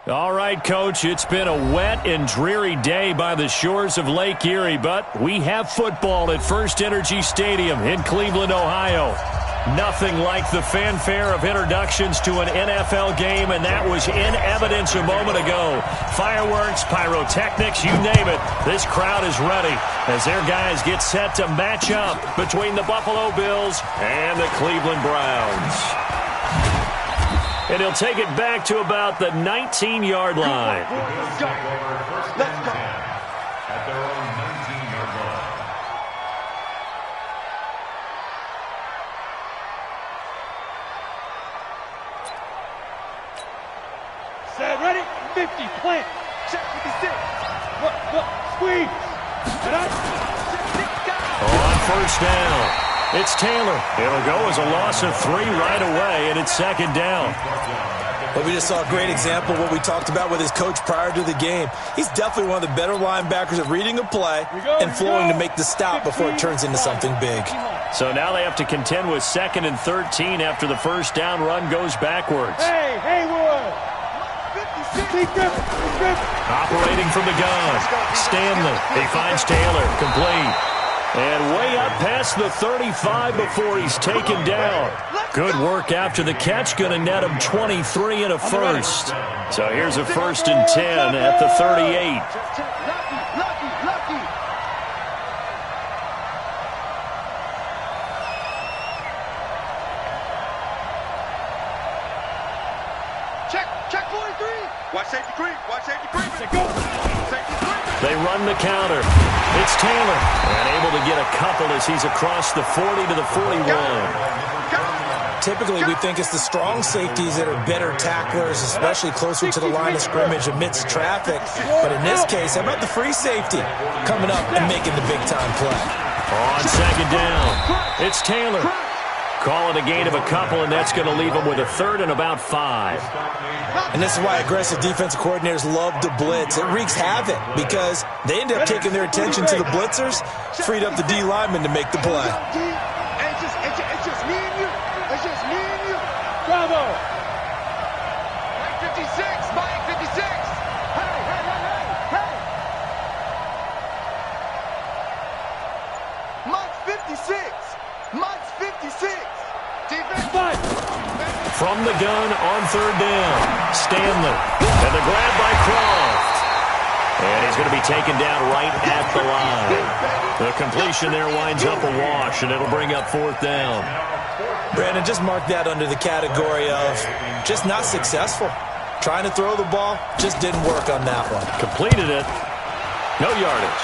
All right, Coach, it's been a wet and dreary day by the shores of Lake Erie, but we have football at First Energy Stadium in Cleveland, Ohio. Nothing like the fanfare of introductions to an NFL game, and that was in evidence a moment ago. Fireworks, pyrotechnics, you name it. This crowd is ready as their guys get set to match up between the Buffalo Bills and the Cleveland Browns. And he'll take it back to about the 19-yard line. Let's go. At their own 19-yard line. Set, ready? 50, plant. Check 56. Look, squeeze. On first down. It's Taylor. It'll go as a loss of 3 right away, and it's second down. Well, we just saw a great example of what we talked about with his coach prior to the game. He's definitely one of the better linebackers at reading a play and flowing to make the stop before it turns into something big. So now they have to contend with 2nd and 13 after the first down run goes backwards. Hey, Haywood. Operating from the gun. Stanley. He finds Taylor. Complete. And way up past the 35 before he's taken down. Good work after the catch. Going to net him 23 and a first. So here's a 1st and 10 at the 38. Check 43. Watch safety creep. They run the counter. It's Taylor. And able to get a couple as he's across the 40 to the 41. Typically, we think it's the strong safeties that are better tacklers, especially closer to the line of scrimmage amidst traffic. But in this case, how about the free safety coming up and making the big-time play? On second down, it's Taylor. Calling a gain of a couple, and that's going to leave him with a 3rd and about 5. And this is why aggressive defensive coordinators love to blitz. It wreaks havoc because they end up taking their attention to the blitzers, freed up the D lineman to make the play. It's just me and you. It's just me and you. Bravo. Mike 56. Mike 56. Hey. Mike 56. Mike's 56. Defense. From the gun on 3rd down, Stanley. And the grab by Croft. And he's going to be taken down right at the line. The completion there winds up a wash, and it'll bring up 4th down. Brandon, just mark that under the category of just not successful. Trying to throw the ball, just didn't work on that one. Completed it. No yardage.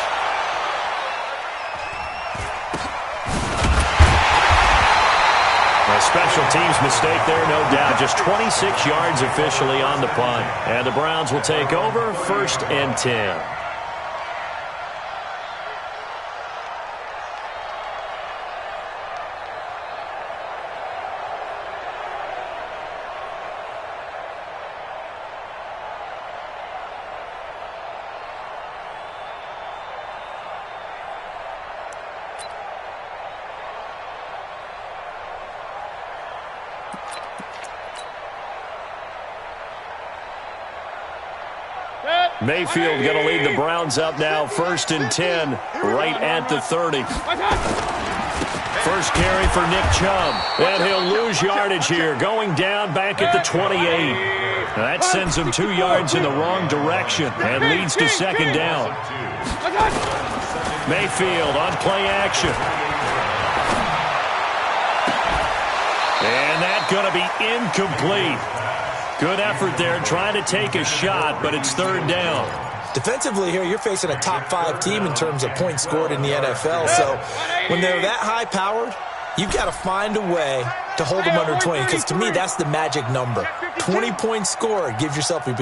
A special teams mistake there, no doubt. Just 26 yards officially on the punt. And the Browns will take over 1st and 10. Mayfield going to lead the Browns up now, 1st and 10, right at the 30. First carry for Nick Chubb, and he'll lose yardage here, going down back at the 28. That sends him 2 yards in the wrong direction and leads to 2nd down. Mayfield on play action. And that's going to be incomplete. Good effort there, trying to take a shot, but it's 3rd down. Defensively here, you're facing a top-5 team in terms of points scored in the NFL. So when they're that high-powered, you've got to find a way to hold them under 20, because to me, that's the magic number. 20 points scored, you give yourself your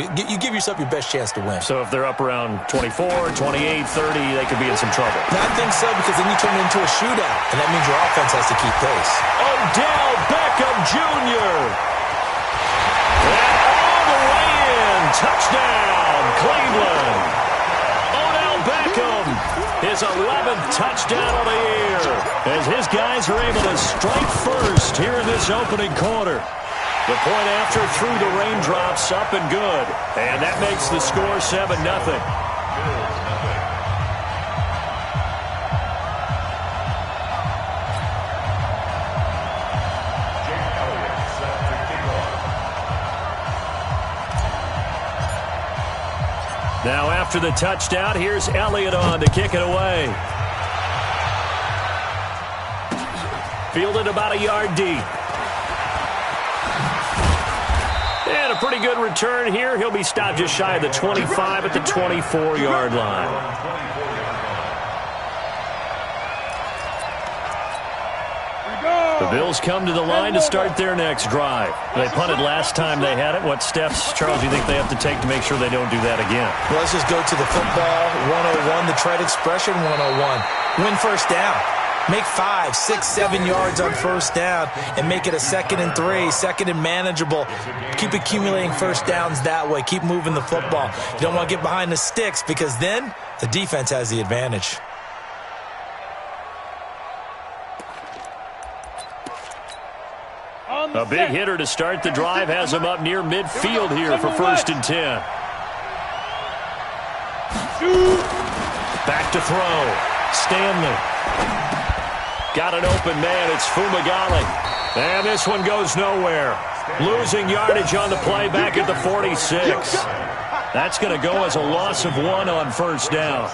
best chance to win. So if they're up around 24, 28, 30, they could be in some trouble. I think so, because then you turn it into a shootout, and that means your offense has to keep pace. Odell Beckham Jr. And all the way in. Touchdown, Cleveland. Odell Beckham, his 11th touchdown of the year, as his guys are able to strike first here in this opening quarter. The point after through the raindrops, up and good. And that makes the score 7-0. Now after the touchdown, here's Elliott on to kick it away. Fielded about a yard deep. And a pretty good return here. He'll be stopped just shy of the 25 at the 24-yard line. The Bills come to the line to start their next drive. They punted last time they had it. What steps, Charles, do you think they have to take to make sure they don't do that again? Well, let's just go to the football 101, the trade expression 101. Win first down. Make 5, 6, 7 yards on first down and make it a 2nd and 3, 2nd and manageable. Keep accumulating first downs that way. Keep moving the football. You don't want to get behind the sticks because then the defense has the advantage. A big hitter to start the drive has him up near midfield here for 1st and 10. Back to throw. Stanley. Got an open man. It's Fumagalli. And this one goes nowhere. Losing yardage on the play back at the 46. That's going to go as a loss of 1 on first down.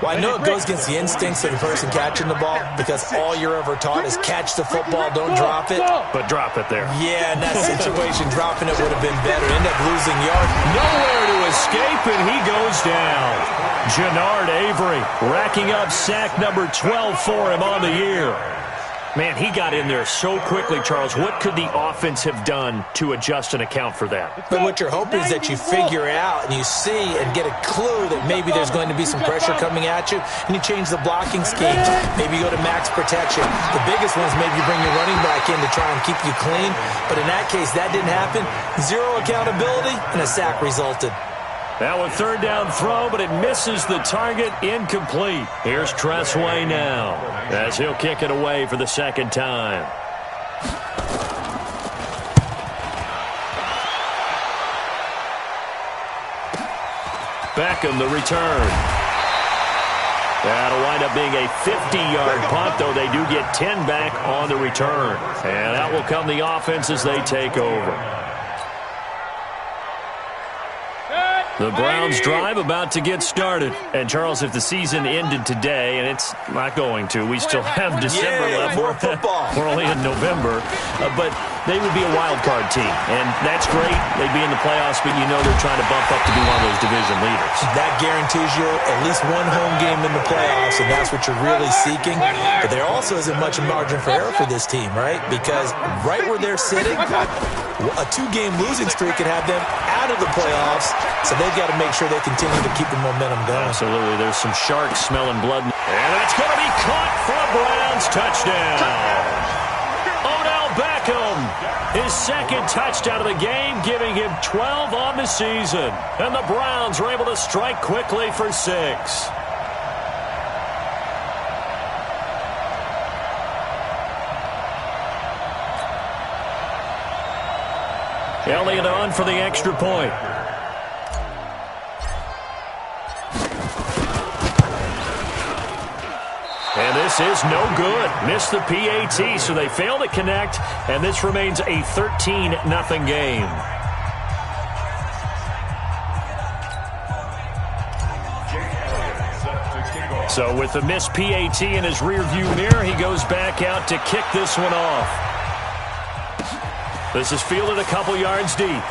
Well, I know it goes against the instincts of the person catching the ball because all you're ever taught is catch the football, don't drop it. But drop it there. Yeah, in that situation, dropping it would have been better. End up losing yard. Nowhere to escape, and he goes down. Jannard Avery racking up sack number 12 for him on the year. Man, he got in there so quickly, Charles. What could the offense have done to adjust and account for that? But what you're hoping is that you figure out and you see and get a clue that maybe there's going to be some pressure coming at you, and you change the blocking scheme. Maybe you go to max protection. The biggest one is maybe you bring your running back in to try and keep you clean. But in that case, that didn't happen. 0 accountability, and a sack resulted. Now a 3rd down throw, but it misses the target. Incomplete. Here's Tressway now as he'll kick it away for the 2nd time. Beckham, the return. That'll wind up being a 50-yard punt, though they do get 10 back on the return. And that will come the offense as they take over. The Browns drive about to get started. And, Charles, if the season ended today, and it's not going to, we still have December left. More football. We're only in November. But they would be a wild card team. And that's great. They'd be in the playoffs, but you know they're trying to bump up to be one of those division leaders. That guarantees you at least one home game in the playoffs, and that's what you're really seeking. But there also isn't much margin for error for this team, right? Because right where they're sitting, a 2-game losing streak could have them out of the playoffs, so they've got to make sure they continue to keep the momentum going. Absolutely. There's some sharks smelling blood. And that's going to be caught for a Browns touchdown. Odell Beckham, his 2nd touchdown of the game, giving him 12 on the season. And the Browns are able to strike quickly for 6. Elliott on for the extra point. And this is no good. Missed the PAT, so they fail to connect, and this remains a 13-0 game. So with the missed PAT in his rearview mirror, he goes back out to kick this one off. This is fielded a couple yards deep.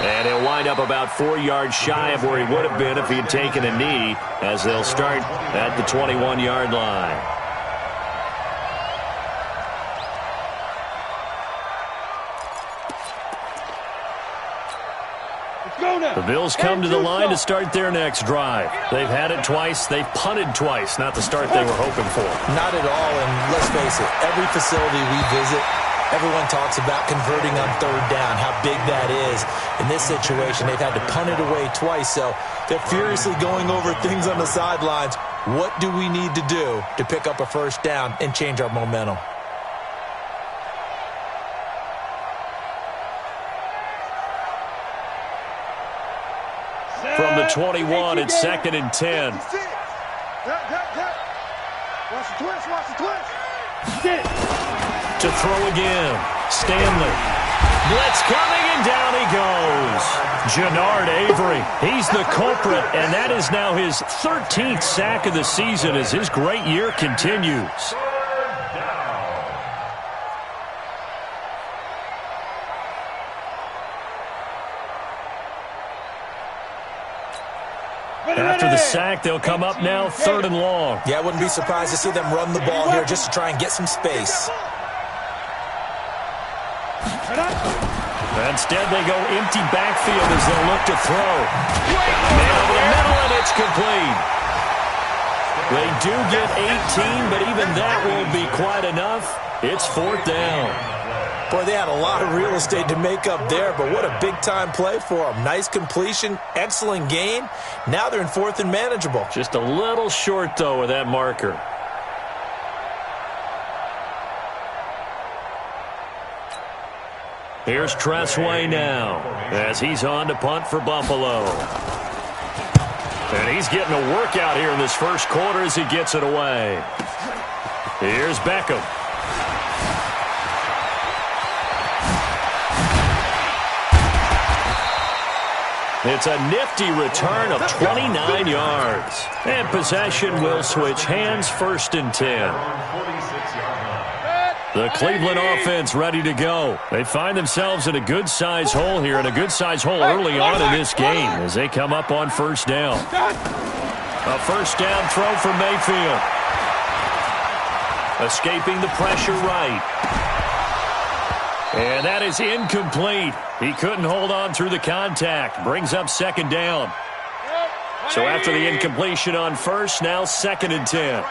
And he'll wind up about 4 yards shy of where he would have been if he had taken a knee, as they'll start at the 21-yard line. The Bills come to the line to start their next drive. They've had it twice. They've punted twice. Not the start they were hoping for. Not at all, and let's face it, every facility we visit, everyone talks about converting on 3rd down, how big that is. In this situation, they've had to punt it away twice, so they're furiously going over things on the sidelines. What do we need to do to pick up a 1st down and change our momentum? the 21. It's 2nd and 10. Watch the twist, watch the twist. To throw again. Stanley. Blitz coming, and down he goes. Jannard Avery. He's the culprit, and that is now his 13th sack of the season as his great year continues. After the sack, they'll come up now 3rd and long. Yeah, I wouldn't be surprised to see them run the ball here just to try and get some space. Instead, they go empty backfield as they'll look to throw. Man over the middle, and it's complete. They do get 18, but even that won't be quite enough. It's 4th down. Boy, they had a lot of real estate to make up there, but what a big-time play for them. Nice completion, excellent gain. Now they're in 4th and manageable. Just a little short, though, with that marker. Here's Tressway now as he's on to punt for Buffalo. And he's getting a workout here in this first quarter as he gets it away. Here's Beckham. It's a nifty return of 29 yards. And possession will switch hands, 1st and 10. The Cleveland offense ready to go. They find themselves in a good-sized hole here, and a good-sized hole early on in this game as they come up on 1st down. A 1st down throw for Mayfield. Escaping the pressure right. And that is incomplete. He couldn't hold on through the contact. Brings up 2nd down. So after the incompletion on 1st, now 2nd and 10.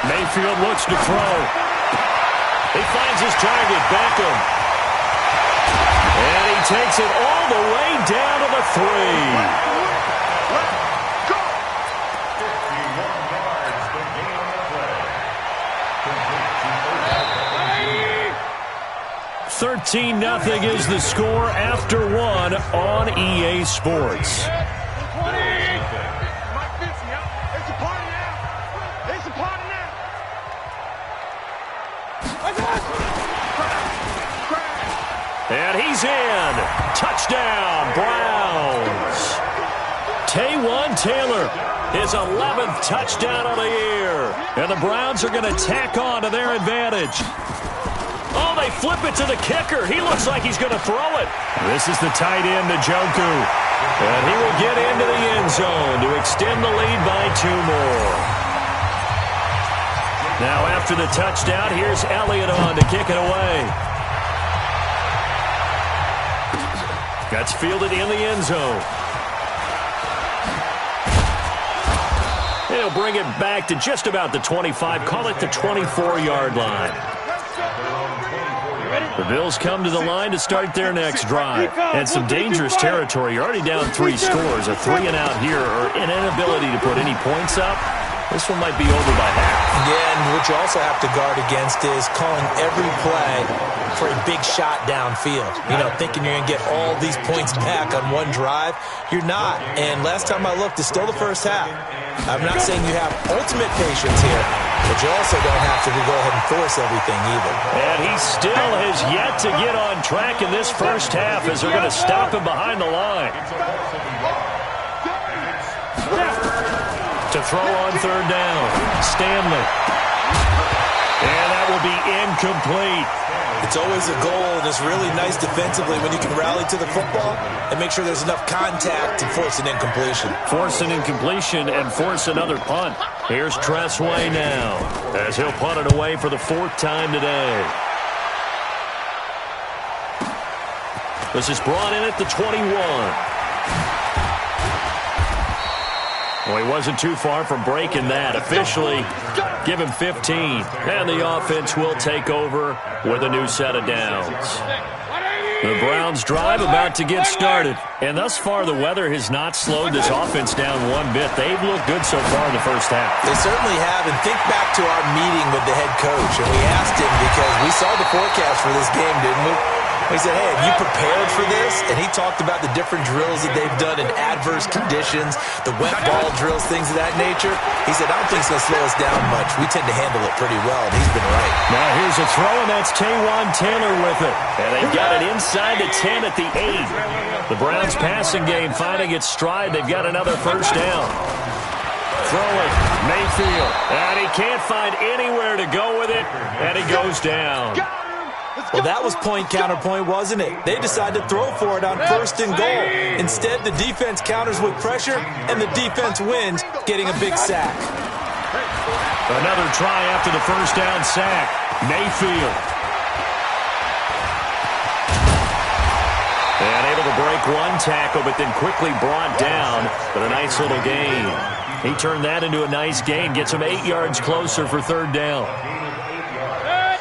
Mayfield looks to throw. He finds his target, Beckham. And he takes it all the way down to the 3. 13-0 is the score after 1 on EA Sports. And he's in. Touchdown, Browns. Taywan Taylor, his 11th touchdown of the year. And the Browns are going to tack on to their advantage. Oh, they flip it to the kicker. He looks like he's going to throw it. This is the tight end, Njoku. And he will get into the end zone to extend the lead by 2 more. Now after the touchdown, here's Elliott on to kick it away. That's fielded in the end zone. He'll bring it back to just about the 25. Call it the 24-yard line. The Bills come to the line to start their next drive. And some dangerous territory. You're already down 3 scores. A 3-and-out here or an inability to put any points up. This one might be over by half. Yeah, and what you also have to guard against is calling every play for a big shot downfield. You know, thinking you're going to get all these points back on one drive. You're not. And last time I looked, it's still the first half. I'm not saying you have ultimate patience here, but you also don't have to go ahead and force everything either. And he still has yet to get on track in this first half as they're going to stop him behind the line. To throw on 3rd down, Stanley. And that will be incomplete. It's always a goal, and it's really nice defensively when you can rally to the football and make sure there's enough contact to force an incompletion. Force an incompletion and force another punt. Here's Tressway now as he'll punt it away for the 4th time today. This is brought in at the 21. Well, he wasn't too far from breaking that. Officially, give him 15. And the offense will take over with a new set of downs. The Browns drive about to get started. And thus far, the weather has not slowed this offense down one bit. They've looked good so far in the first half. They certainly have. And think back to our meeting with the head coach. And we asked him because we saw the forecast for this game, didn't we? He said, hey, have you prepared for this? And he talked about the different drills that they've done in adverse conditions, the wet ball drills, things of that nature. He said, I don't think it's going to slow us down much. We tend to handle it pretty well, and he's been right. Now here's a throw, and that's Taywan Taylor with it. And they've got it inside the 10 at the 8. The Browns passing game finding its stride. They've got another first down. Throwing, Mayfield, and he can't find anywhere to go with it, and he goes down. Well, that was point counterpoint, wasn't it? They decided to throw for it on 1st and goal. Instead, the defense counters with pressure, and the defense wins, getting a big sack. Another try after the first down sack. Mayfield. And able to break one tackle, but then quickly brought down. But a nice little gain. He turned that into a nice gain. Gets him 8 yards closer for 3rd down.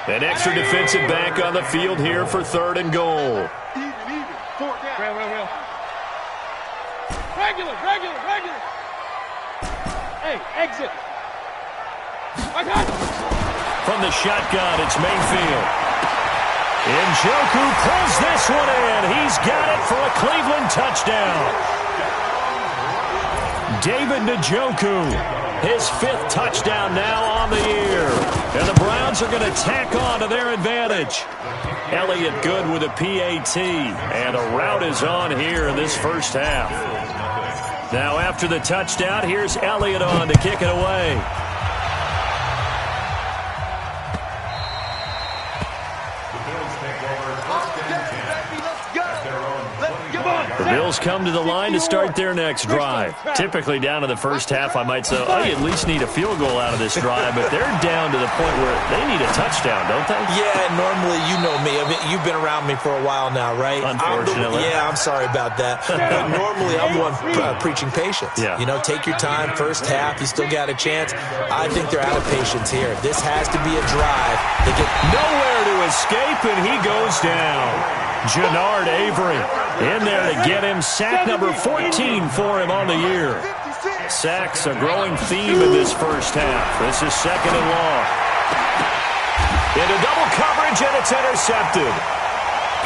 An extra defensive back on the field here for 3rd and goal. Regular. Hey, exit. I got it. From the shotgun, it's Mayfield. Njoku pulls this one in. He's got it for a Cleveland touchdown. David Njoku, his 5th touchdown now on the year. And the Browns are going to tack on to their advantage. Elliott good with a PAT. And a route is on here in this first half. Now after the touchdown, here's Elliott on to kick it away. The Bills come to the line to start their next drive. Typically down in the first half, I might say, oh, you at least need a field goal out of this drive, but they're down to the point where they need a touchdown, don't they? Yeah, normally, you know me. I mean, you've been around me for a while now, right? Unfortunately. I'm sorry about that. But normally, I'm the one preaching patience. Yeah. You know, take your time. First half, you still got a chance. I think they're out of patience here. This has to be a drive. They get nowhere to escape, and he goes down. Jannard Avery in there to get him. Sack number 14 for him on the year. Sacks a growing theme in this first half. This is 2nd and long. Into double coverage, and it's intercepted.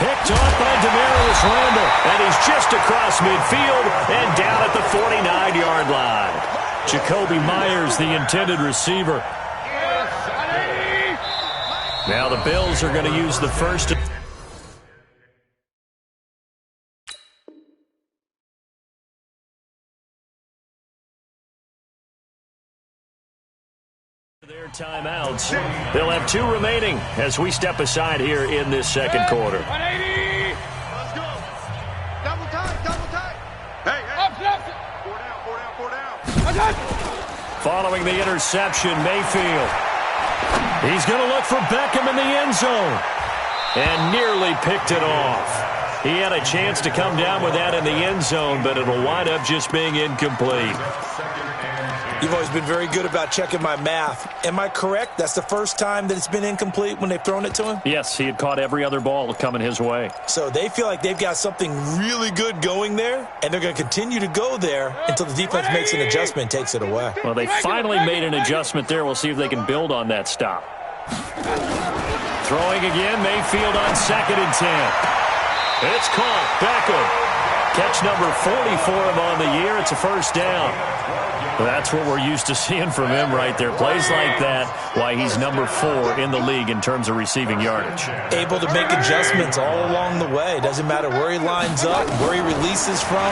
Picked off by Demarius Randall, and he's just across midfield and down at the 49-yard line. Jacoby Myers, the intended receiver. Now the Bills are going to use the first. Their timeouts. They'll have 2 remaining as we step aside here in this second quarter. 180. Let's go. Double tight. Hey. Up. 4 down. Following the interception, Mayfield. He's going to look for Beckham in the end zone. And nearly picked it off. He had a chance to come down with that in the end zone, but it'll wind up just being incomplete. You've always been very good about checking my math. Am I correct? That's the first time that it's been incomplete when they've thrown it to him? Yes, he had caught every other ball coming his way. So they feel like they've got something really good going there, and they're going to continue to go there until the defense makes an adjustment and takes it away. Well, they finally made an adjustment there. We'll see if they can build on that stop. Throwing again, Mayfield on 2nd and 10. It's caught. Beckham. Catch number 40 for him on the year. It's a first down. That's what we're used to seeing from him right there. Plays like that, why he's number 4 in the league in terms of receiving yardage. Able to make adjustments all along the way. Doesn't matter where he lines up, where he releases from.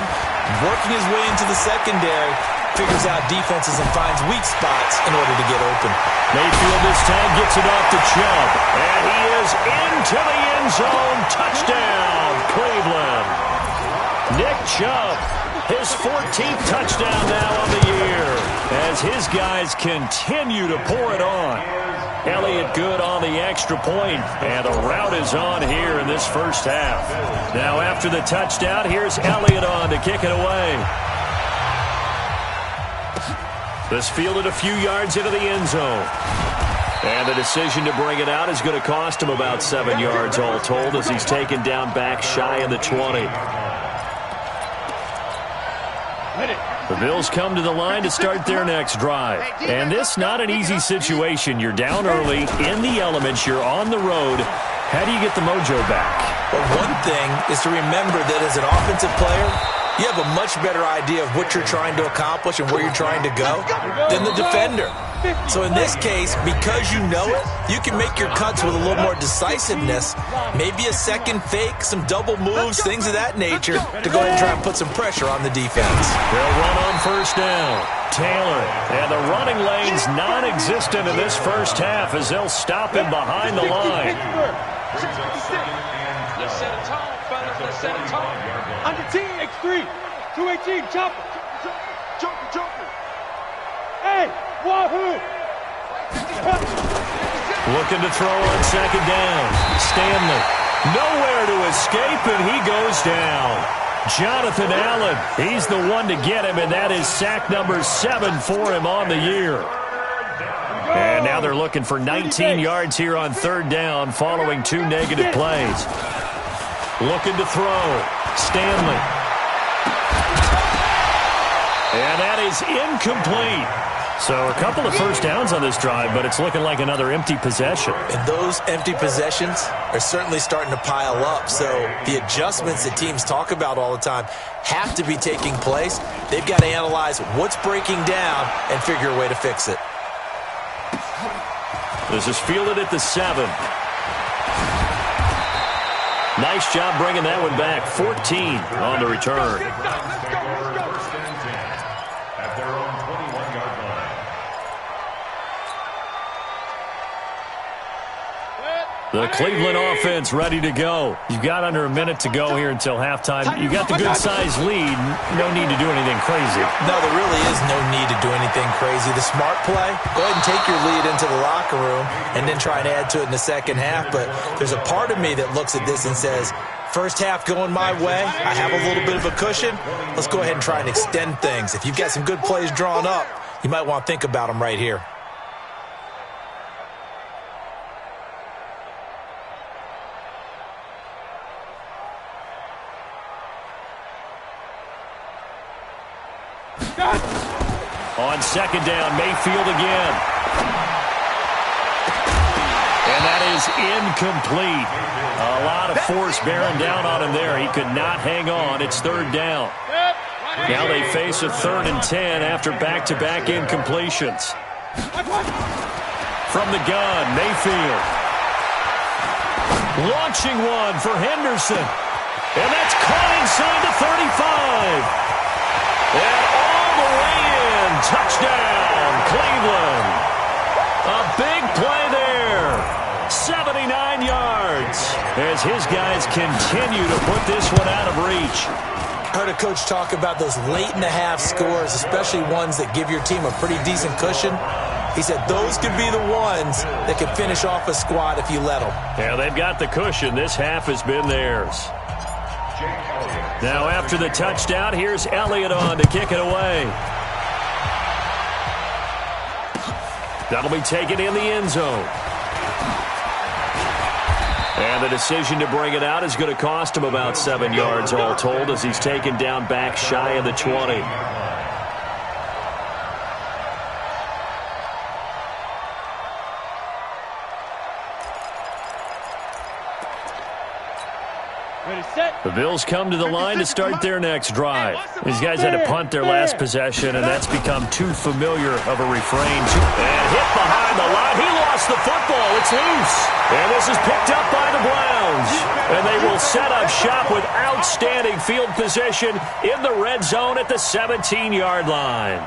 Working his way into the secondary, figures out defenses and finds weak spots in order to get open. Mayfield this time gets it off to Chubb. And he is into the end zone. Touchdown, Cleveland. Nick Chubb. His 14th touchdown now on the year as his guys continue to pour it on. Elliott good on the extra point, and a route is on here in this first half. Now after the touchdown, here's Elliott on to kick it away. This fielded a few yards into the end zone. And the decision to bring it out is going to cost him about 7 yards all told as he's taken down back shy of the 20. The Bills come to the line to start their next drive. And this not an easy situation. You're down early, in the elements, you're on the road. How do you get the mojo back? Well, one thing is to remember that as an offensive player, you have a much better idea of what you're trying to accomplish and where you're trying to go than the defender. So in this case, because you know it, you can make your cuts with a little more decisiveness, maybe a second fake, some double moves, things of that nature, to go ahead and try and put some pressure on the defense. They'll run on first down. Taylor, and the running lane's non-existent in this first half as they'll stop him behind the line. Let's set a tone, fellas. Let's set a tone. Under T, X3, 218, chopper. Joker. Hey, wahoo! Looking to throw on second down. Stanley, nowhere to escape, and he goes down. Jonathan Allen, he's the one to get him, and that is sack number 7 for him on the year. And now they're looking for 19 yards here on third down following 2 negative plays. Looking to throw. Stanley. And that is incomplete. So a couple of first downs on this drive, but it's looking like another empty possession. And those empty possessions are certainly starting to pile up. So the adjustments that teams talk about all the time have to be taking place. They've got to analyze what's breaking down and figure a way to fix it. This is fielded at the 7. Nice job bringing that one back. 14 on the return. At their own 21-yard line. The Cleveland offense ready to go. You've got under a minute to go here until halftime. You got the good-sized lead. No need to do anything crazy. No, there really is no need to do anything crazy. The smart play, go ahead and take your lead into the locker room and then try and add to it in the second half. But there's a part of me that looks at this and says, first half going my way, I have a little bit of a cushion. Let's go ahead and try and extend things. If you've got some good plays drawn up, you might want to think about them right here. On second down, Mayfield again. And that is incomplete. A lot of force bearing down on him there. He could not hang on. It's third down. Now they face a 3rd and 10 after back-to-back incompletions. From the gun, Mayfield. Launching one for Henderson. And that's caught inside the 35. And all the way in. Touchdown, Cleveland. A big play there. 79 yards as his guys continue to put this one out of reach. I heard a coach talk about those late-in-the-half scores, especially ones that give your team a pretty decent cushion. He said those could be the ones that could finish off a squad if you let them. Yeah, they've got the cushion. This half has been theirs. Now after the touchdown, here's Elliott on to kick it away. That'll be taken in the end zone. And the decision to bring it out is going to cost him about 7 yards all told as he's taken down back shy of the 20. The Bills come to the line to start their next drive. These guys had to punt their last possession, and that's become too familiar of a refrain. And hit behind the line. He lost the football. It's loose. And this is picked up by the Browns. And they will set up shop with outstanding field position in the red zone at the 17-yard line.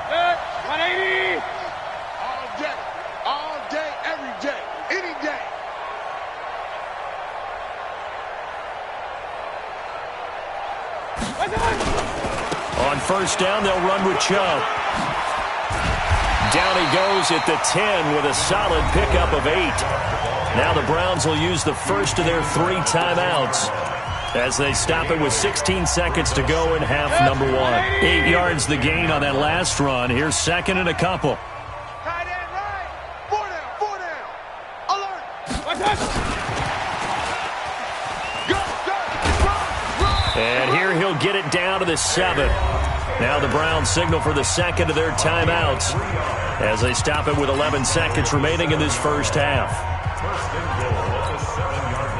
180. All day, every day, any day. On first down, they'll run with Chubb. Down he goes at the 10 with a solid pickup of 8. Now the Browns will use the first of their 3 timeouts as they stop it with 16 seconds to go in half number 1. 8 yards the gain on that last run. Here's second and a couple. Tight end right. 4 down. Alert. And here he'll get it down to the 7. Now the Browns signal for the second of their timeouts as they stop it with 11 seconds remaining in this first half. First and goal at the 7-yard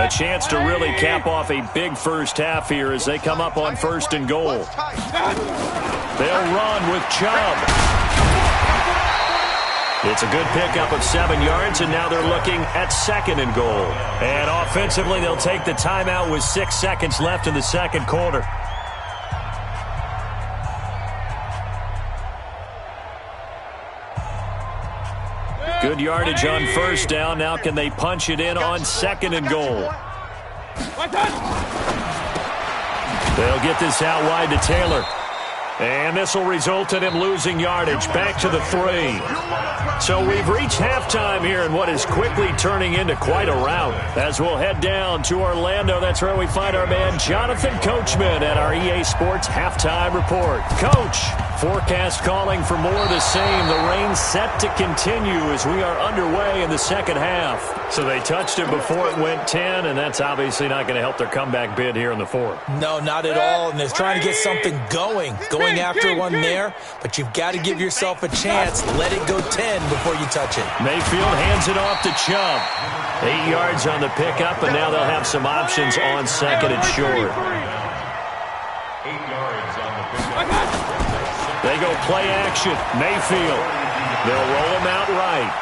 A chance to really cap off a big first half here as they come up on 1st and goal. They'll run with Chubb. It's a good pickup of 7 yards, and now they're looking at 2nd and goal. And offensively, they'll take the timeout with 6 seconds left in the second quarter. Good yardage on 1st down. Now can they punch it in on 2nd and goal? They'll get this out wide to Taylor. And this will result in him losing yardage. Back to the 3. So we've reached halftime here in what is quickly turning into quite a rout. As we'll head down to Orlando, that's where we find our man Jonathan Coachman at our EA Sports Halftime Report. Coach, forecast calling for more of the same. The rain set to continue as we are underway in the second half. So they touched it before it went 10, and that's obviously not going to help their comeback bid here in the 4th. No, not at all, and they're trying to get something going after one there, but you've got to give yourself a chance. Let it go 10 before you touch it. Mayfield hands it off to Chubb. 8 yards on the pickup, and now they'll have some options on 2nd and short. 8 yards on the pickup. They go play action. Mayfield. They'll roll him out right.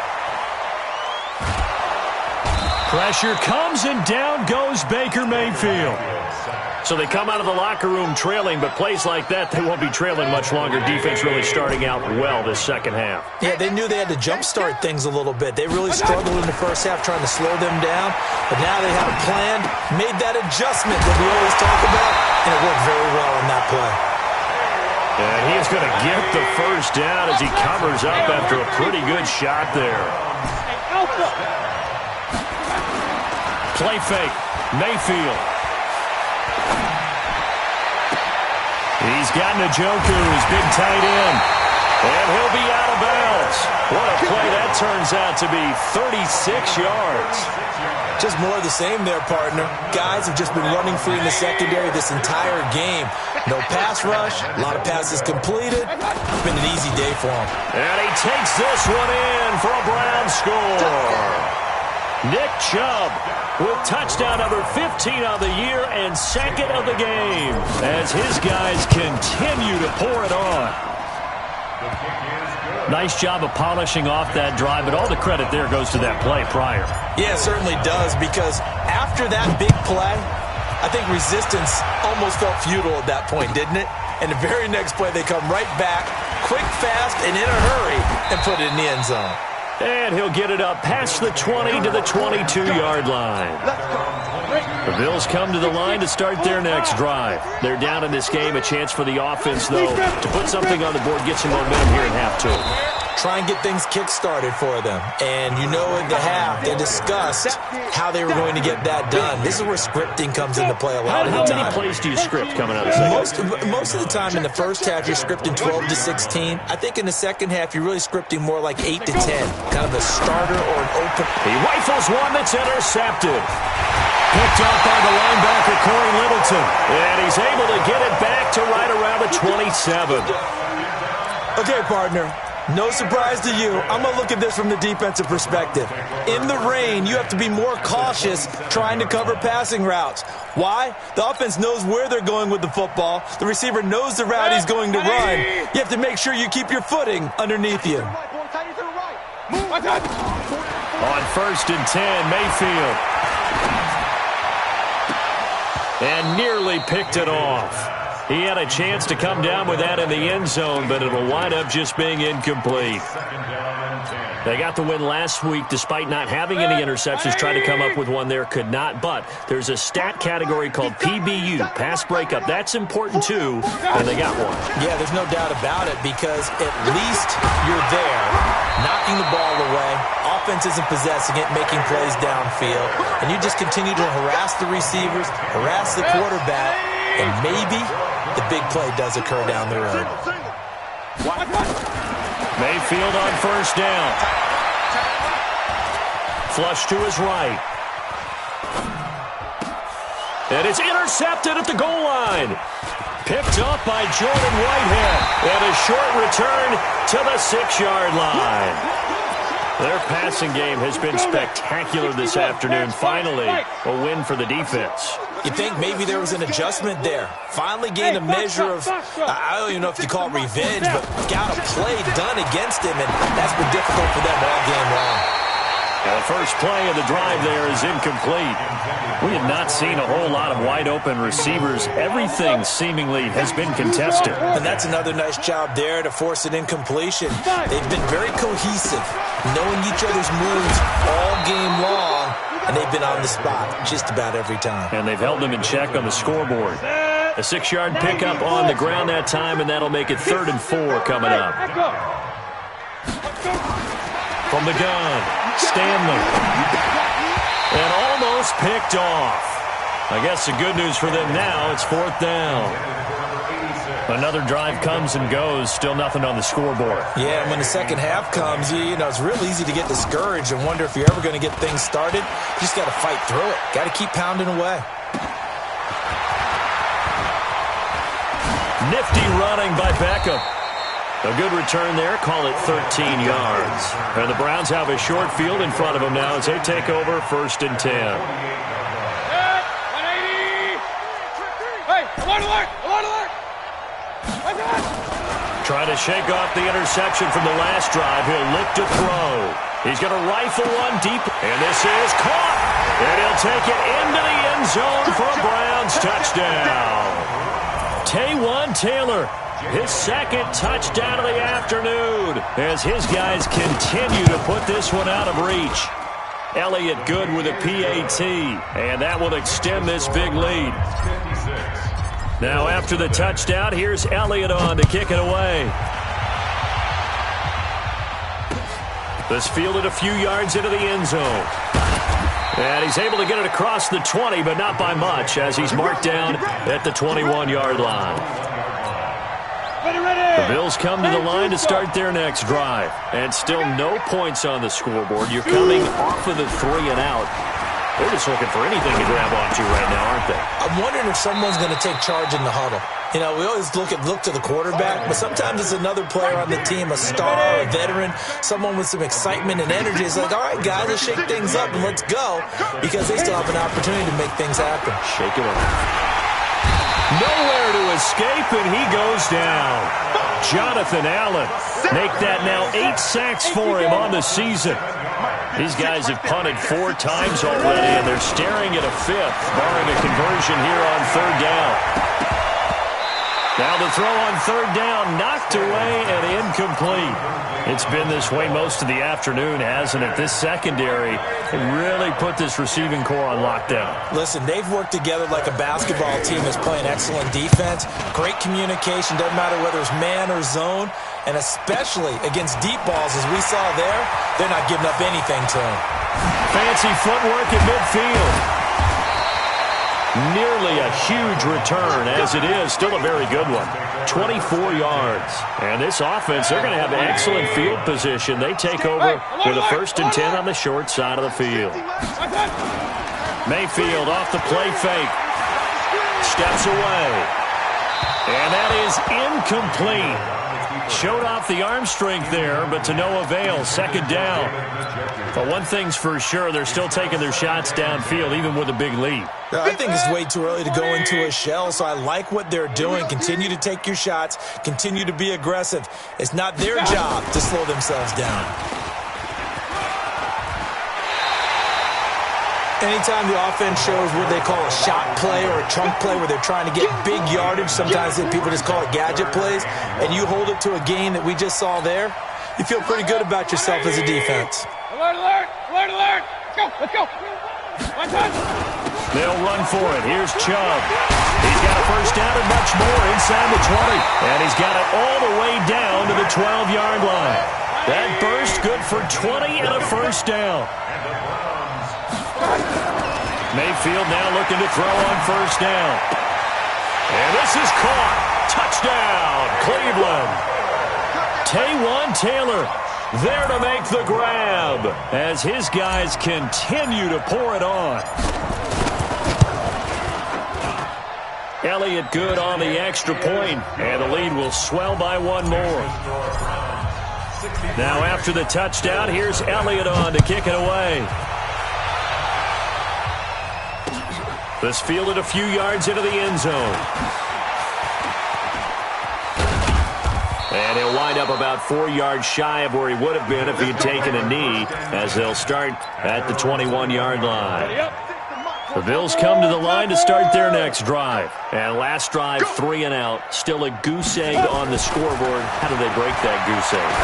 Pressure comes, and down goes Baker Mayfield. So they come out of the locker room trailing, but plays like that, they won't be trailing much longer. Defense really starting out well this second half. Yeah, they knew they had to jumpstart things a little bit. They really struggled in the first half trying to slow them down, but now they had a plan, made that adjustment that we always talk about, and it worked very well on that play. And he's going to get the first down as he covers up after a pretty good shot there. Play fake. Mayfield. He's got Njoku, his big tight end. And he'll be out of bounds. What a play that turns out to be. 36 yards. Just more of the same there, partner. Guys have just been running free in the secondary this entire game. No pass rush, a lot of passes completed. It's been an easy day for him. And he takes this one in for a Brown score. Nick Chubb with touchdown number 15 of the year and 2nd of the game as his guys continue to pour it on. Nice job of polishing off that drive, but all the credit there goes to that play prior. Yeah, it certainly does, because after that big play, I think resistance almost felt futile at that point, didn't it? And the very next play, they come right back, quick, fast, and in a hurry, and put it in the end zone. And he'll get it up past the 20 to the 22-yard line. The Bills come to the line to start their next drive. They're down in this game. A chance for the offense, though, to put something on the board, get some momentum here in half 2. Try and get things kick-started for them. And you know in the half, they discussed how they were going to get that done. This is where scripting comes into play a lot of the time. How many plays do you script coming out of the second? Most of the time in the first half, you're scripting 12 to 16. I think in the second half, you're really scripting more like 8 to 10. Kind of a starter or an open. He rifles one that's intercepted. Picked up by the linebacker, Corey Littleton. And he's able to get it back to right around the 27. Okay, partner. No surprise to you. I'm going to look at this from the defensive perspective. In the rain, you have to be more cautious trying to cover passing routes. Why? The offense knows where they're going with the football. The receiver knows the route he's going to run. You have to make sure you keep your footing underneath you. On 1st and 10, Mayfield. And nearly picked it off. He had a chance to come down with that in the end zone, but it'll wind up just being incomplete. They got the win last week despite not having any interceptions. Tried to come up with one there, could not. But there's a stat category called PBU, pass breakup. That's important too, and they got one. Yeah, there's no doubt about it, because at least you're there, knocking the ball away. Offense isn't possessing it, making plays downfield. And you just continue to harass the receivers, harass the quarterback, and maybe the big play does occur down the road. Mayfield on 1st down. Flush to his right. And it's intercepted at the goal line. Picked up by Jordan Whitehead. And a short return to the 6-yard line. Their passing game has been spectacular this afternoon. Finally, a win for the defense. You think maybe there was an adjustment there. Finally gained a measure of, I don't even know if you call it revenge, but got a play done against him, and that's been difficult for them all game long. The first play of the drive there is incomplete. We have not seen a whole lot of wide-open receivers. Everything seemingly has been contested. And that's another nice job there to force an incompletion. They've been very cohesive, knowing each other's moves all game long, and they've been on the spot just about every time. And they've held them in check on the scoreboard. A 6-yard pickup on the ground that time, and that'll make it 3rd and 4 coming up. From the gun, Stanley. And almost picked off. I guess the good news for them now, it's 4th down. Another drive comes and goes, still nothing on the scoreboard. Yeah, and when the second half comes, you know, it's real easy to get discouraged and wonder if you're ever going to get things started. You just got to fight through it. Got to keep pounding away. Nifty running by Beckham. A good return there, call it 13 yards. And the Browns have a short field in front of them now as they take over 1st and 10. Hey, alert, alert! Trying to shake off the interception from the last drive. He'll look to throw. He's going to rifle one deep. And this is caught. And he'll take it into the end zone for a Browns touchdown. Taywan Taylor. His second touchdown of the afternoon as his guys continue to put this one out of reach. Elliott Good with a PAT, and that will extend this big lead. Now after the touchdown, here's Elliott on to kick it away. This fielded a few yards into the end zone. And he's able to get it across the 20, but not by much as he's marked down at the 21-yard line. The Bills come to the line to start their next drive. And still no points on the scoreboard. You're coming off of the 3 and out. They're just looking for anything to grab onto right now, aren't they? I'm wondering if someone's going to take charge in the huddle. You know, we always look to the quarterback, but sometimes it's another player on the team, a star, a veteran, someone with some excitement and energy. It's like, all right, guys, let's shake things up and let's go, because they still have an opportunity to make things happen. Shake it up. Nowhere to escape, and he goes down. Jonathan Allen. Make that now 8 sacks for him on the season. These guys have punted 4 times already, and they're staring at a 5th, barring a conversion here on 3rd down. Now the throw on 3rd down, knocked away and incomplete. It's been this way most of the afternoon, hasn't it? This secondary really put this receiving core on lockdown. Listen, they've worked together like a basketball team that's playing excellent defense. Great communication, doesn't matter whether it's man or zone. And especially against deep balls, as we saw there, they're not giving up anything to them. Fancy footwork at midfield. Nearly a huge return, as it is. Still a very good one. 24 yards. And this offense, they're going to have excellent field position. They take over with a 1st and 10 on the short side of the field. Mayfield off the play fake. Steps away. And that is incomplete. Showed off the arm strength there, but to no avail. 2nd down. But one thing's for sure, they're still taking their shots downfield, even with a big lead. I think it's way too early to go into a shell, so I like what they're doing. Continue to take your shots. Continue to be aggressive. It's not their job to slow themselves down. Anytime the offense shows what they call a shot play or a chunk play where they're trying to get big yardage, sometimes people just call it gadget plays, and you hold it to a gain that we just saw there, you feel pretty good about yourself as a defense. Alert, alert, alert, alert. Let's go. One touch. They'll run for it. Here's Chubb. He's got a 1st down and much more inside the 20. And he's got it all the way down to the 12-yard line. That burst good for 20 and a 1st down. Mayfield now looking to throw on 1st down. And this is caught. Touchdown, Cleveland. Taywan Taylor there to make the grab as his guys continue to pour it on. Elliott Good on the extra point, and the lead will swell by 1 more. Now after the touchdown, here's Elliott on to kick it away. This fielded a few yards into the end zone. And he'll wind up about 4 yards shy of where he would have been if he had taken a knee, as they'll start at the 21-yard line. The Bills come to the line to start their next drive. And last drive, 3 and out. Still a goose egg on the scoreboard. How do they break that goose egg?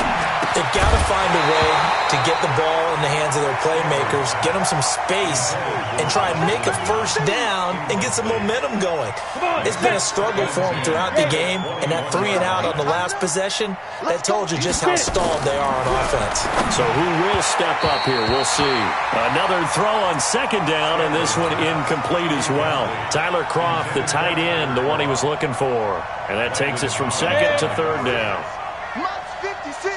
They've got to find a way to get the ball in the hands of their playmakers, get them some space, and try and make a first down and get some momentum going. It's been a struggle for them throughout the game, and that 3 and out on the last possession, that told you just how stalled they are on offense. So who will step up here? We'll see. Another throw on second down, and this one incomplete as well. Tyler Kroft, the tight end, the one he was looking for. And that takes us from second to third down. March 56.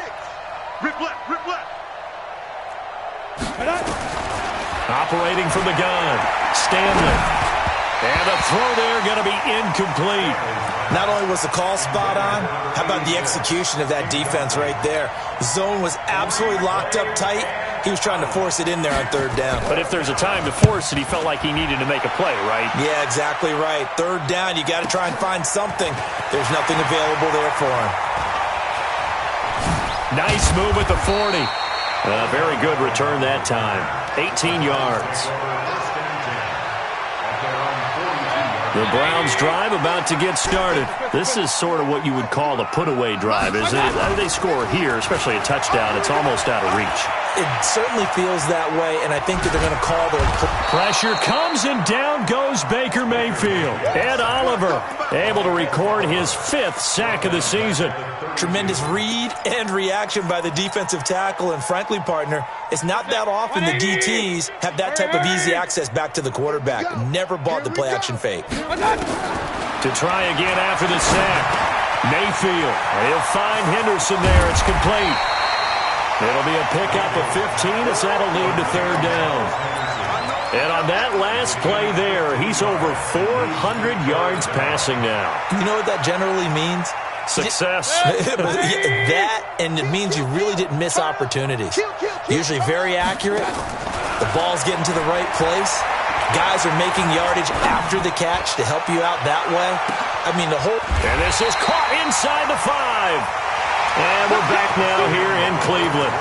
Rip left, rip left. Operating from the gun, Stanley. And the throw there going to be incomplete. Not only was the call spot on, how about the execution of that defense right there? The zone was absolutely locked up tight. He was trying to force it in there on third down. But if there's a time to force it, he felt like he needed to make a play, right? Yeah, exactly right. Third down, you got to try and find something. There's nothing available there for him. Nice move at the 40. Very good return that time. 18 yards. The Browns drive about to get started. This is sort of what you would call a put-away drive, isn't it? They score here, especially a touchdown. It's almost out of reach. It certainly feels that way, and I think that they're going to call their... Pressure comes, and down goes Baker Mayfield. Ed Oliver able to record his 5th sack of the season. Tremendous read and reaction by the defensive tackle, and frankly, partner, it's not that often the DTs have that type of easy access back to the quarterback. Never bought the play-action fake. To try again after the sack. Mayfield, he'll find Henderson there. It's complete. It'll be a pickup of 15 as that'll lead to third down. And on that last play there, he's over 400 yards passing now. You know what that generally means? Success. That, and it means you really didn't miss opportunities. Usually very accurate. The ball's getting to the right place. Guys are making yardage after the catch to help you out that way. I mean, the whole... And this is caught inside the 5. And we're back now here in Cleveland.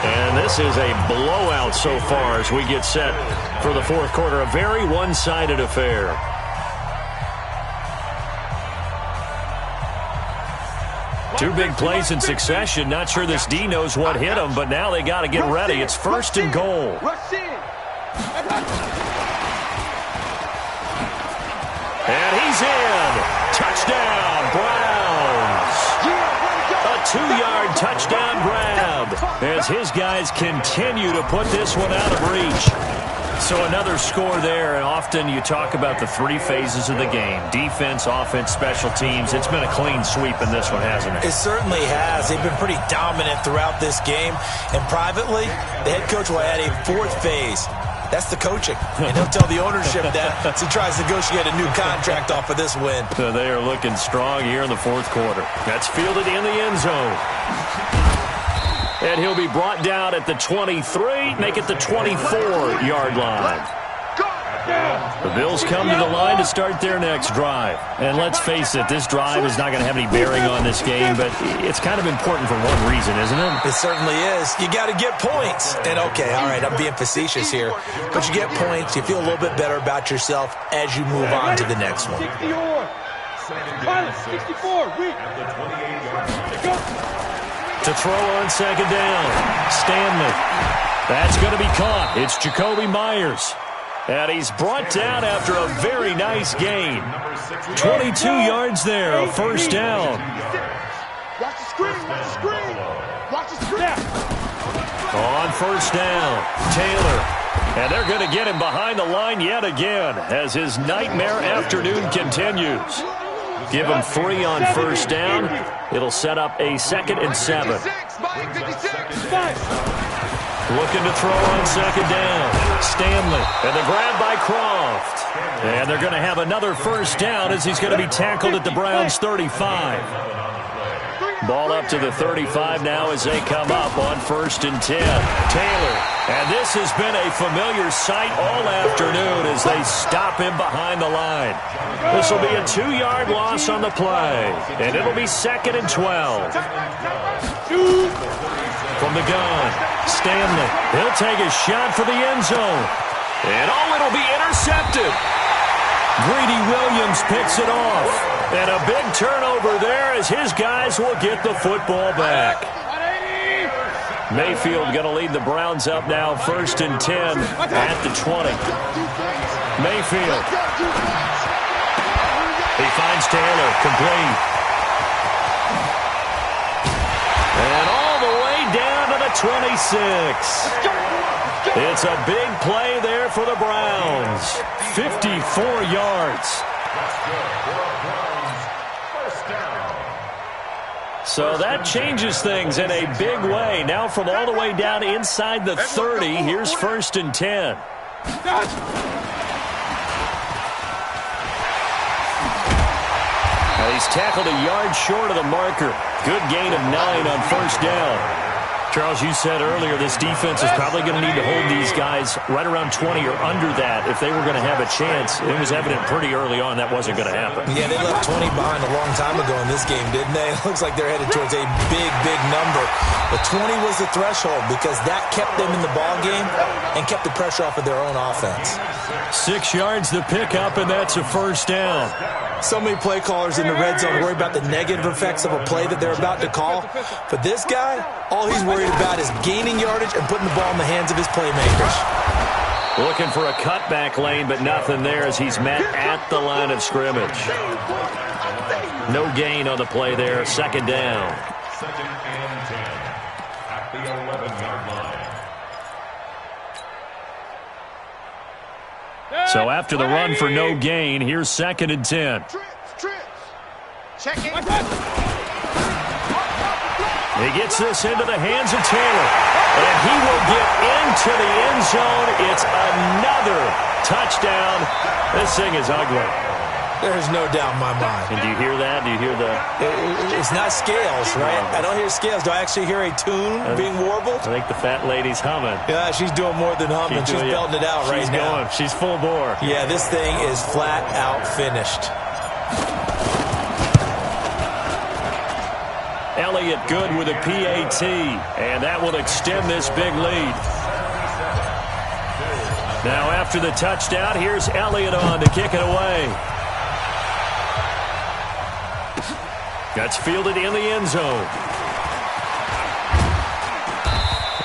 And this is a blowout so far as we get set for the fourth quarter. A very one-sided affair. Two big plays in succession. Not sure this D knows what hit him, but now they got to get ready. It's first and goal. And he's in. Touchdown, Browns. A 2-yard touchdown grab as his guys continue to put this one out of reach. So another score there, and often you talk about the 3 phases of the game. Defense, offense, special teams. It's been a clean sweep in this one, hasn't it? It certainly has. They've been pretty dominant throughout this game. And privately, the head coach will add a 4th phase. That's the coaching. And he'll tell the ownership that as he tries to negotiate a new contract off of this win. So they are looking strong here in the fourth quarter. That's fielded in the end zone. And he'll be brought down at the 23, make it the 24-yard line. The Bills come to the line to start their next drive. And let's face it, this drive is not going to have any bearing on this game, but it's kind of important for one reason, isn't it? It certainly is. You got to get points. And okay, all right, I'm being facetious here, but you get points, you feel a little bit better about yourself as you move on to the next one. 64, To throw on second down, Stanley. That's going to be caught. It's Jacoby Myers. And he's brought down after a very nice gain. 22 yards there, a first down. Watch the screen, watch the screen. Watch the screen. On first down, Taylor. And they're going to get him behind the line yet again as his nightmare afternoon continues. Give him 3 on first down. It'll set up a 2nd and 7. Looking to throw on second down. Stanley. And the grab by Kroft. And they're going to have another first down as he's going to be tackled at the Browns' 35. Ball up to the 35 now as they come up on 1st and 10. Taylor. And this has been a familiar sight all afternoon as they stop him behind the line. This will be a 2-yard loss on the play. And it'll be 2nd and 12. From the gun, Stanley. He'll take a shot for the end zone. And it'll be intercepted. Greedy Williams picks it off. And a big turnover there as his guys will get the football back. Mayfield going to lead the Browns up now, 1st and 10 at the 20. Mayfield. He finds Taylor, complete. And all the way down to the 26. It's a big play there for the Browns. 54 yards. So that changes things in a big way. Now from all the way down inside the 30, here's 1st and 10. Well, he's tackled a yard short of the marker. Good gain of 9 on 1st down. Charles, you said earlier this defense is probably going to need to hold these guys right around 20 or under that if they were going to have a chance. It was evident pretty early on that wasn't going to happen. Yeah, they left 20 behind a long time ago in this game, didn't they? It looks like they're headed towards a big, big number. But 20 was the threshold because that kept them in the ball game and kept the pressure off of their own offense. 6 yards to pick up, and that's a 1st down. So many play callers in the red zone worry about the negative effects of a play that they're about to call. But this guy, all he's worried about is gaining yardage and putting the ball in the hands of his playmakers. Looking for a cutback lane, but nothing there as he's met at the line of scrimmage. No gain on the play there. 2nd down. 2nd and 10 at the 11-yard line. So after the run for no gain, here's 2nd and 10. Check it. He gets this into the hands of Taylor, and he will get into the end zone. It's another touchdown. This thing is ugly. There's no doubt in my mind. And do you hear that? Do you hear the... It's not scales, right? I don't hear scales. Do I actually hear a tune being warbled? I think the fat lady's humming. Yeah, she's doing more than humming. She's belting it out right now. She's full bore. Yeah, this thing is flat out finished. Elliott good with a PAT, and that will extend this big lead. Now after the touchdown, here's Elliott on to kick it away. That's fielded in the end zone.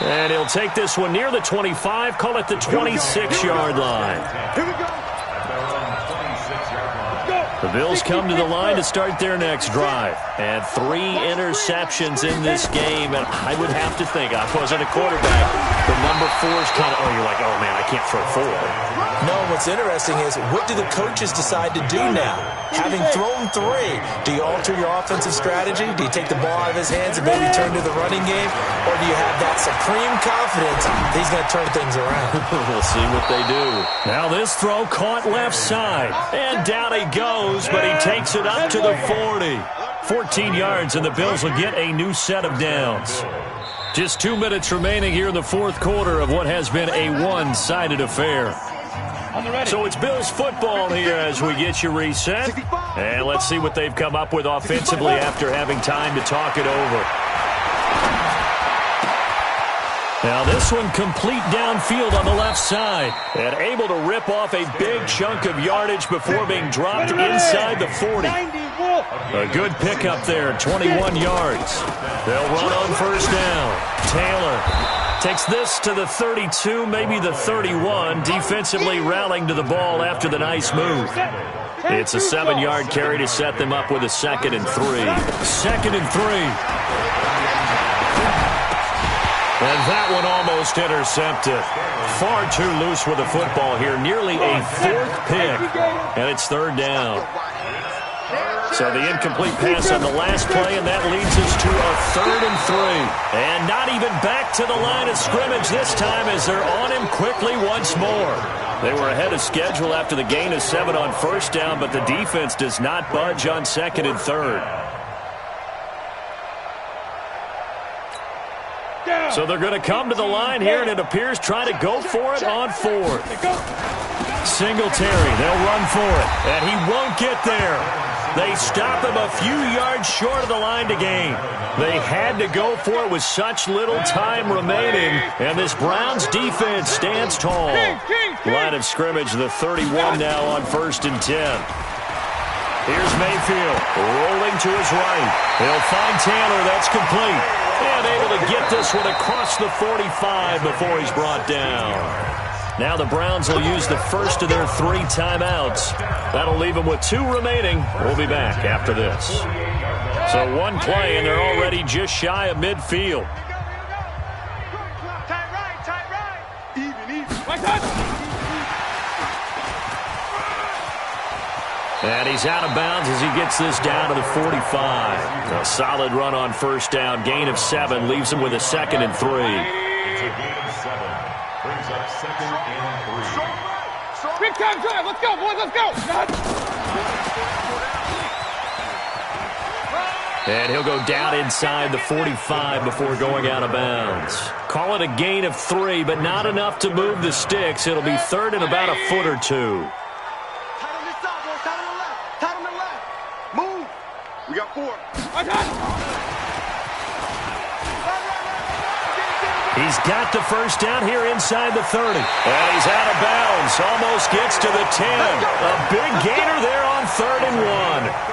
And he'll take this one near the 25, call it the 26-yard line. Here we go. The Bills come to the line to start their next drive. And 3 interceptions in this game. And I would have to think, I wasn't a quarterback, the number 4 is kind of, you're like, oh, man, I can't throw 4. No, what's interesting is, what do the coaches decide to do now? Having thrown 3, do you alter your offensive strategy? Do you take the ball out of his hands and maybe turn to the running game? Or do you have that supreme confidence that he's going to turn things around? We'll see what they do. Now this throw caught left side. And down he goes, but he takes it up to the 40. 14 yards, and the Bills will get a new set of downs. Just 2 minutes remaining here in the 4th quarter of what has been a one-sided affair. So it's Bills football here as we get you reset. And let's see what they've come up with offensively after having time to talk it over. Now this one complete downfield on the left side. And able to rip off a big chunk of yardage before being dropped inside the 40. A good pickup there, 21 yards. They'll run on 1st down. Taylor takes this to the 32, maybe the 31, defensively rallying to the ball after the nice move. It's a 7-yard carry to set them up with a 2nd and 3. 2nd and 3. And that one almost intercepted. Far too loose with the football here. Nearly a 4th pick. And it's 3rd down. So the incomplete pass on the last play, and that leads us to a 3rd and 3. And not even back to the line of scrimmage this time as they're on him quickly once more. They were ahead of schedule after the gain of 7 on 1st down, but the defense does not budge on 2nd and 3rd. So they're going to come to the line here, and it appears trying to go for it on fourth. Singletary, they'll run for it, and he won't get there. They stop him a few yards short of the line to gain. They had to go for it with such little time remaining, and this Browns defense stands tall. Line of scrimmage, the 31 now on 1st and 10. Here's Mayfield, rolling to his right. He'll find Taylor, that's complete. And able to get this one across the 45 before he's brought down. Now the Browns will use the first of their 3 timeouts. That'll leave them with 2 remaining. We'll be back after this. So 1 play, and they're already just shy of midfield. Tight right. Even. And he's out of bounds as he gets this down to the 45. A solid run on first down. Gain of 7 leaves him with a 2nd and 3. It's a gain of 7. Brings up 2nd and 3. Big time drive. Let's go, boys. Let's go. And he'll go down inside the 45 before going out of bounds. Call it a gain of 3, but not enough to move the sticks. It'll be 3rd and about a foot or 2. Tight on this side, boys. Tight on the left. Tight on the left. Move. We got 4. He's got the first down here inside the 30. And he's out of bounds. Almost gets to the 10. A big gainer there on 3rd and 1.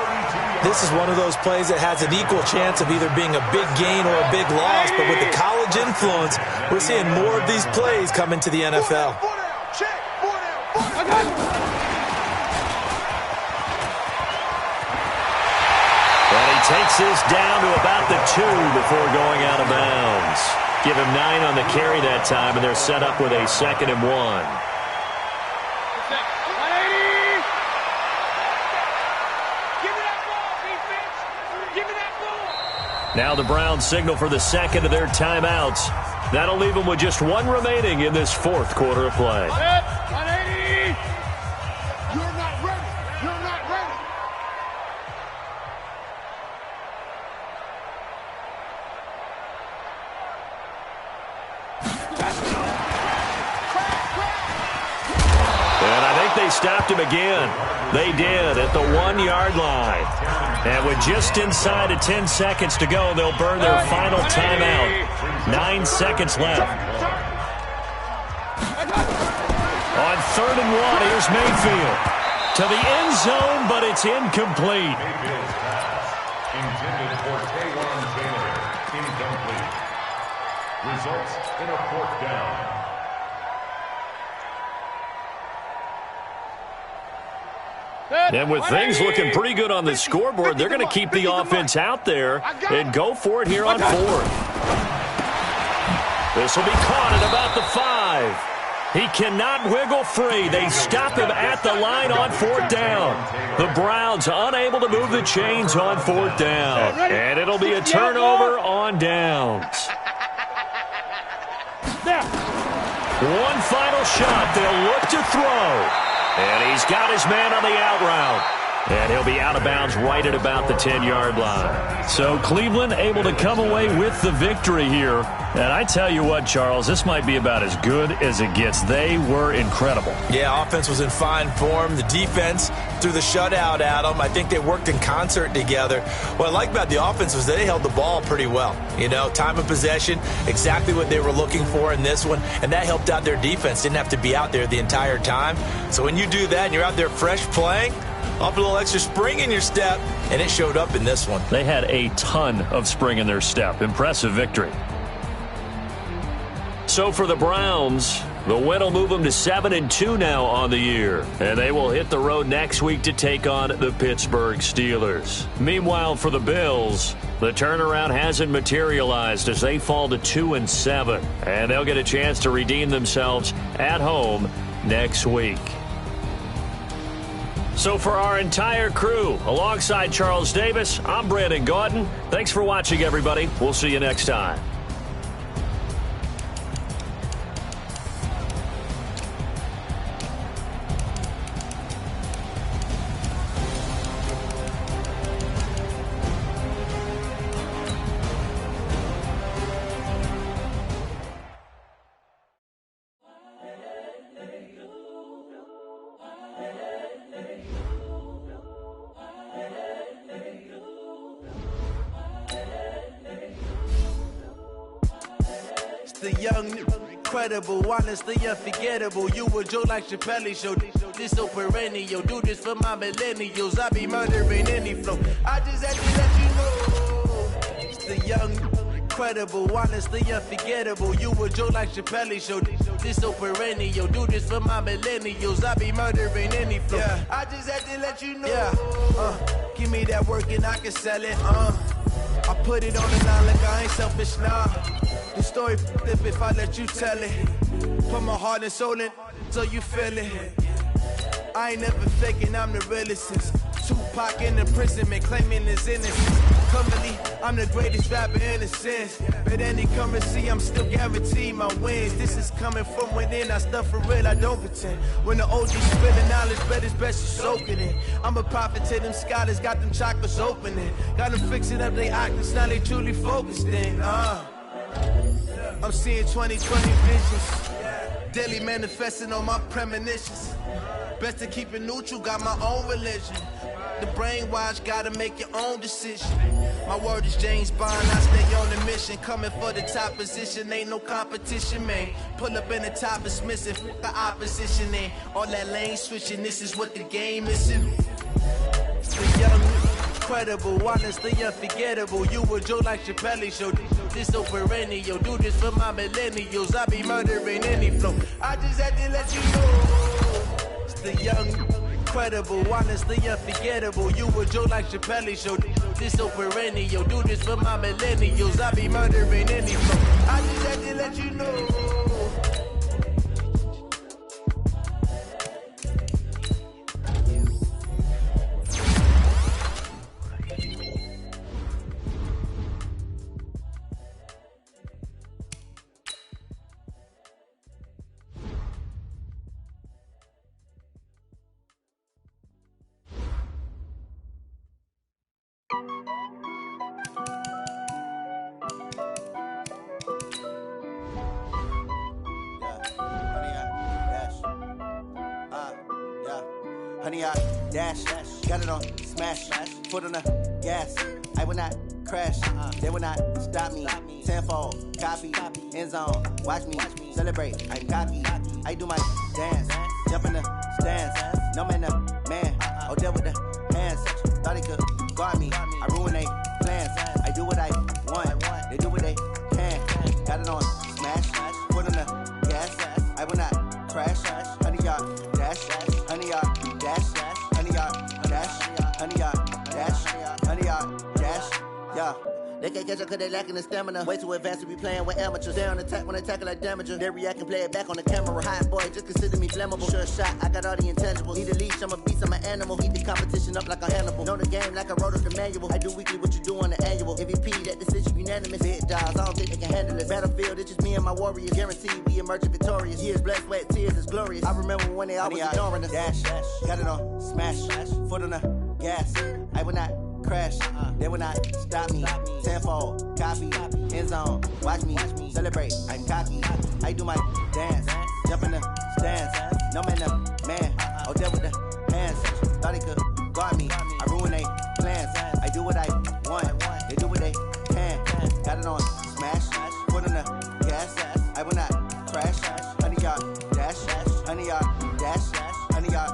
This is one of those plays that has an equal chance of either being a big gain or a big loss, but with the college influence, we're seeing more of these plays come into the NFL. And he takes this down to about the 2 before going out of bounds. Give him 9 on the carry that time, and they're set up with a 2nd and 1. Now the Browns signal for the 2nd of their timeouts. That'll leave them with just 1 remaining in this 4th quarter of play. 180! You're not ready. You're not ready. And I think they stopped him again. They did at the 1-yard line. And with just inside of 10 seconds to go, they'll burn their final timeout. 9 seconds left. On 3rd and 1, here's Mayfield. To the end zone, but it's incomplete. Mayfield's pass intended for Taylor Taylor. Incomplete. Results in a 4th down. And with things looking pretty good on the scoreboard, they're going to keep the offense out there and go for it here on 4th. This will be caught at about the 5. He cannot wiggle free. They stop him at the line on 4th down. The Browns unable to move the chains on 4th down. And it'll be a turnover on downs. One final shot. They'll look to throw. And he's got his man on the out route. And he'll be out of bounds right at about the 10-yard line. So Cleveland able to come away with the victory here. And I tell you what, Charles, this might be about as good as it gets. They were incredible. Yeah, offense was in fine form. The defense threw the shutout at them. I think they worked in concert together. What I like about the offense was they held the ball pretty well. You know, time of possession, exactly what they were looking for in this one. And that helped out their defense. Didn't have to be out there the entire time. So when you do that and you're out there fresh playing, up a little extra spring in your step, and it showed up in this one. They had a ton of spring in their step. Impressive victory. So for the Browns, the win will move them to 7-2 now on the year. And they will hit the road next week to take on the Pittsburgh Steelers. Meanwhile, for the Bills, the turnaround hasn't materialized as they fall to 2-7. And they'll get a chance to redeem themselves at home next week. So for our entire crew, alongside Charles Davis, I'm Brandon Gaudin. Thanks for watching, everybody. We'll see you next time. It's the young, incredible, honestly unforgettable. You a Joe like Chappelle show. This so perennial. Do this for my millennials. I be murdering any flow. I just had to let you know. It's the young, incredible, honestly unforgettable. You a Joe like Chappelle show. This so perennial. Do this for my millennials. I be murdering any flow. Yeah. I just had to let you know. Yeah. Give me that work and I can sell it. I put it on the line like I ain't selfish now. The story flip if I let you tell it. Put my heart and soul in so you feel it. I ain't never faking, I'm the realest since Tupac in imprisonment, claiming his innocence. Currently, I'm the greatest rapper in a sense. But any currency, I'm still guaranteed my wins. This is coming from within, I stuff for real, I don't pretend. When the OG's spilling knowledge, bet it's best you soaking it. I'm a prophet to them scholars, got them chakras opening. Got them fixing up their octaves, now they truly focused in. I'm seeing 2020 visions. Daily manifesting on my premonitions. Best to keep it neutral, got my own religion. The brainwash, gotta make your own decision. My word is James Bond, I stay on the mission. Coming for the top position, ain't no competition, man. Pull up in the top, it's missing, the opposition ain't. All that lane switching, this is what the game is. It's the young, incredible, honestly unforgettable. You a Joe like Chappelle show. This so perennial. Do this for my millennials. I be murdering any flow. I just had to let you know. It's the young, incredible, honestly unforgettable. You a Joe like Chappelle show. This so perennial. Do this for my millennials. I be murdering any flow. I just had to let you know. Honey, I dash, got it on smash, foot on the gas. I will not crash, they will not stop me. Tenfold, copy, end zone, watch me celebrate. I'm cocky, I do my dance, jump in the stands. No man, man, oh there with the hands. Thought he could guard me, I ruin they plans. I do what I want, they do what they can. Got it on smash, foot on the gas. I will not crash, honey, y'all dash, honey, y'all dash, honey, y'all dash, honey, y'all dash, honey, y'all dash, yeah. They can't catch up cause they lacking the stamina. Way too advanced to be playing with amateurs. They on attack when they tackle like damager. They react and play it back on the camera. Hot boy, just consider me flammable. Sure shot, I got all the intangibles. Need a leash, I'm a beast, I'm an animal. Heat the competition up like a Hannibal. Know the game like I wrote up the manual. I do weekly what you do on the annual. MVP, that decision unanimous. Big dogs, I don't think they can handle it. Battlefield, it's just me and my warriors. Guaranteed we emerge victorious. Years, blood, sweat, tears, it's glorious. I remember when they always ignoring us. Dash, got it on smash, foot on the gas. I will not crash, they will not stop me. Tenfold, copy, end zone, watch me celebrate. I'm cocky, I do my dance, jump in the stands. No man, man, oh there with the hands. Thought he could guard me, I ruin they plans. I do what I want, they do what they can. Got it on smash, foot on the gas. I will not crash, honey y'all dash, honey y'all dash, honey y'all